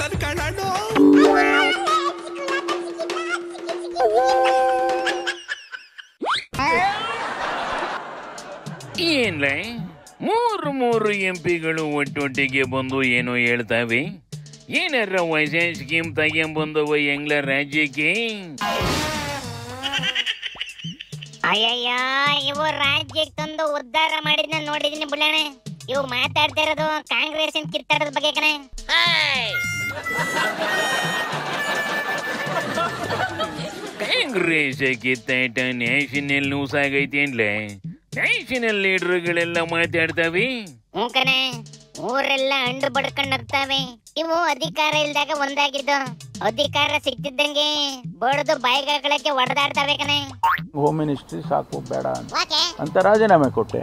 ಮಾಡ್ತಾನೆ ಕಣಣ್ಣ. ಏನ್ಲ ಮೂರು ಎಂಪಿಗಳು ಒಟ್ಟೊಟ್ಟಿಗೆ ಬಂದು ಏನೋ ಹೇಳ್ತಾವೆ. ಏನಾರ ಹೊಸ ಸ್ಕೀಮ್ ತಗೊಂಬಂದವ ಹೆಂಗ್ಲ ರಾಜ್ಯಕ್ಕೆ? ಅಯ್ಯಯ್ಯ, ಇವು ರಾಜ್ಯಕ್ಕೆ ತಂದು ಉದ್ಧಾರ ಮಾಡಿದ್ನ ನೋಡಿದೀನಿ ಬುಳ್ಳಣ್ಣ. ಇವು ಮಾತಾಡ್ತಾ ಇರೋದು ಕಾಂಗ್ರೆಸ್ ಕಿತ್ತಾಡೋದ್ ಬಗ್ಗೆ ಕಣೆ. ಕಾಂಗ್ರೆಸ್ ಕಿತ್ತಾಟ ನ್ಯಾಷನಲ್ ನ್ಯೂಸ್ ಆಗೈತಿ ಅನ್ಲೆ. ನ್ಯಾಷನಲ್ ಲೀಡರ್ಗಳೆಲ್ಲ ಮಾತಾಡ್ತಾವೆ. ಹ್ಞೂ ಕಣೆ, ಊರೆಲ್ಲ ಅಂಡು ಬಡ್ಕೊಂಡ್ ಹೋಗ್ತಾವೆ. ಇವು ಅಧಿಕಾರ ಇಲ್ದಾಗ ಒಂದಾಗಿದ್ದು, ಅಧಿಕಾರ ಸಿಕ್ತಿದ್ದಂಗೆ ಬಡ್ದು ಬಾಯಿಗಾಗಳಕ್ಕೆ ಹೊಡೆದಾಡ್ತಾವೆ ಕಣೆ. ಹೋಮ್ ಮಿನಿಸ್ಟ್ರಿ ಸಾಕು ಬೇಡ ಅಂತ ರಾಜೀನಾಮೆ ಕೊಟ್ಟೆ.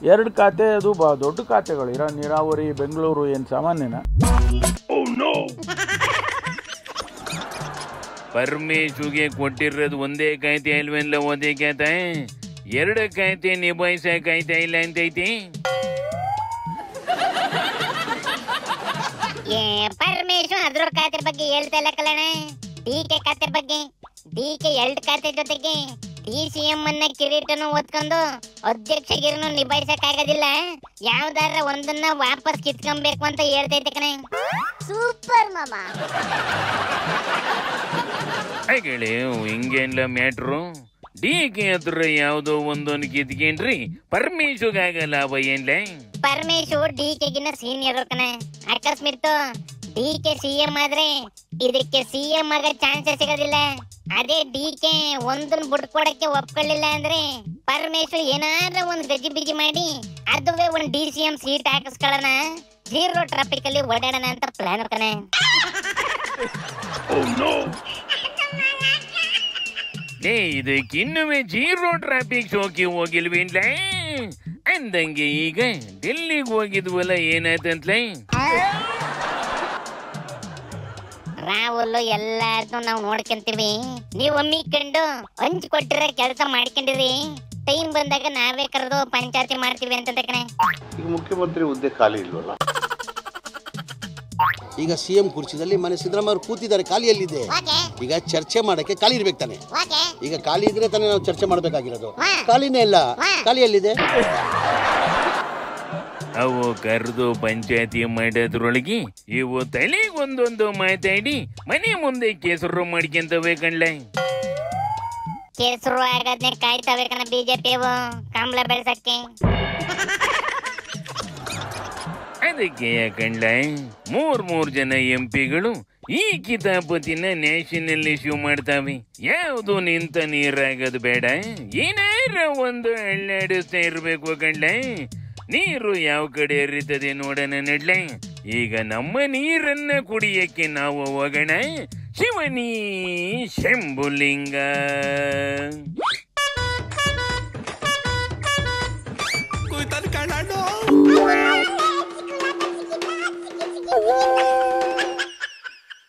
2 ಖಾತೆ, ಅದು ದೊಡ್ಡ ಖಾತೆಗಳು. ನೀರಾವರಿ, ಬೆಂಗಳೂರು ಏನ್ ಸಾಮಾನ್ಯನಾ? ಪರಮೇಶ್ವರ್ಗೆ ಕೊಟ್ಟಿರೋದು ಒಂದೇ ಕಾಯ್ದೆ ಅಲ್ವೆಲ್ಲ, ಒಂದೇ ಖಾತೆ. 2 ಕಾಯ್ದೆ ನಿಭಾಯಿಸಕಾಯ್ತಾ ಇಲ್ಲ ಅಂತೈತಿ. ಪರಮೇಶ್ವರ್ ಅದ್ರ ಖಾತೆ ಬಗ್ಗೆ ಹೇಳ್ತಾ ಇಲ್ಲ ಕಲಣ. ಡಿಕೆ ಖಾತೆ ಬಗ್ಗೆ, ಡಿಕೆ 2 ಖಾತೆ ಜೊತೆಗೆ ಡಿಸಿಎಂ ಅನ್ನ ಕಿರೀಟನು ಹೊತ್ಕೊಂಡು ಅಧ್ಯಕ್ಷಗಿರನು ನಿಭಾಯಿಸಕ್ ಆಗೋದಿಲ್ಲ, ಯಾವ್ದಾರ ಒಂದನ್ನ ವಾಪಸ್ ಕಿತ್ಕೊಬೇಕು ಅಂತ ಹೇಳ್ತೈತೆ ಕಣೆ. ಸೂಪರ್ ಮಾಮ. ಹಾಗೇಳಿ ಹಿಂಗೇನ್ಲ ಮ್ಯಾಟ್ರು. ಡಿಕೆ ಹತ್ರ ಯಾವ್ದೋ ಒಂದೊಂದು ಕಿತ್ಕೇನ್ರಿ ಪರಮೇಶ್ವರ್ಗೆ ಆಗಲ್ಲ ಅವ ಏನ್ಲ? ಪರಮೇಶ್ವರ್ ಡಿಕೆಗಿನ ಸೀನಿಯರ್ ಕಣೆ. ಅಕಸ್ಮಾತ್ ಡಿಕೆ ಸಿಎಂ ಆದ್ರೆ ಇದಕ್ಕೆ ಸಿಎಂ ಆಗ ಚಾನ್ಸಸ್ ಸಿಗೋದಿಲ್ಲ. ಅದೇ ಡಿಕೆ ಒಂದನ್ನ ಬಿಟ್ಕೊಡಕ್ಕೆ ಒಪ್ಕೊಳ್ಳಿಲ್ಲ ಅಂದ್ರೆ ಪರಮೇಶ್ವರ್ ಏನಾರ ಒಂದ್ ಗಜಿ ಬಿಜಿ ಮಾಡಿ ಅದುವೇ ಒಂದ್ ಡಿಸಿಎಂ ಸೀಟ್ ಹಾಕಿಸ್ಕೊಳ್ಳೋಣ, 0 ಟ್ರಾಫಿಕ್ ಅಲ್ಲಿ ಓಡಾಡೋಣ ಅಂತ ಪ್ಲಾನ್ ಕಣೆ. ಇದಕ್ಕಿನ್ನುವೆ 0 ಟ್ರಾಫಿಕ್ ಶೋಕಿ ಹೋಗಿಲ್ವೇನ್ಲ? ಅಂದಂಗೆ ಈಗ ಡೆಲ್ಲಿಗೆ ಹೋಗಿದ್ವಲ್ಲ, ಏನಾಯ್ತಂತ್ಲೇ? ರಾಹುಲ್ ಎಲ್ಲಾರ್ದು ನಾವು ನೋಡ್ಕೊಂತೀವಿ, ನೀವು ಒಮ್ಮಿಕೊಂಡು ಹಂಚ್ಕೊಟ್ಟಿರೋ ಕೆಲಸ ಮಾಡ್ಕೊಂಡಿರಿ. ಟೈಮ್ ಬಂದಾಗ ನಾವೇ ಕರೆದು ಪಂಚಾಯತಿ ಮಾಡ್ತೀವಿ ಅಂತ ಕಣೆ. ಈಗ ಮುಖ್ಯಮಂತ್ರಿ ಹುದ್ದೆ ಖಾಲಿ ಇಲ್ವಲ್ಲ? ಈಗ ಸಿಎಂ ಕುರ್ಚಿದಲ್ಲಿ ಮನೆ ಸಿದ್ದರಾಮಯ್ಯ ಅವರು ಕೂತಿದ್ದಾರೆ, ಖಾಲಿಯಲ್ಲಿದೆ. ಈಗ ಚರ್ಚೆ ಮಾಡಕ್ಕೆ ಖಾಲಿ ಇರ್ಬೇಕು ತಾನೆ. ಈಗ ಖಾಲಿ ಇದ್ರೆ ತಾನೇ ನಾವು ಚರ್ಚೆ ಮಾಡ್ಬೇಕಾಗಿರೋದು. ಖಾಲಿನೇ ಇಲ್ಲ, ಖಾಲಿಯಲ್ಲಿದೆ. ಅವು ಕರೆದು ಪಂಚಾಯತಿ ಮಾಡೋದ್ರೊಳಗೆ ಇವು ತಲೆಗೊಂದೊಂದು ಮಾತಾಡಿ ಮನೆ ಮುಂದೆ ಕೆಸರು ಮಾಡ್ಕೊಂತವೆ ಕಣ್ಲ. ಕೆಸರು ಆಗೋದ್ನೇ ಕಾಯ್ತವೆ ಕಣ ಬಿಜೆಪಿ ಕಾಂಬ್ಳ ಬೆಳ್ಸಕ್ಕೆ. ಅದಕ್ಕೆ ಯಾಕಂಡ್ಲ 3 ಜನ ಎಂಪಿಗಳು ಈ ಕಿತಾಪತಿನ ನ್ಯಾಷನಲ್ ಇಶ್ಯೂ ಮಾಡ್ತಾವೆ. ಯಾವುದು ನಿಂತ ನೀರಾಗದು ಬೇಡ, ಏನಾರ ಒಂದು ಅಳ್ಳಾಡಿಸ್ತಾ ಇರ್ಬೇಕು ಕಣ್ಲ. ನೀರು ಯಾವ ಕಡೆ ಹರಿತದೆ ನೋಡೋಣ ನಡ್ಲೆ. ಈಗ ನಮ್ಮ ನೀರನ್ನ ಕುಡಿಯಕ್ಕೆ ನಾವು ಹೋಗೋಣ. ಶಿವನಿ ಶಂಭುಲಿಂಗ.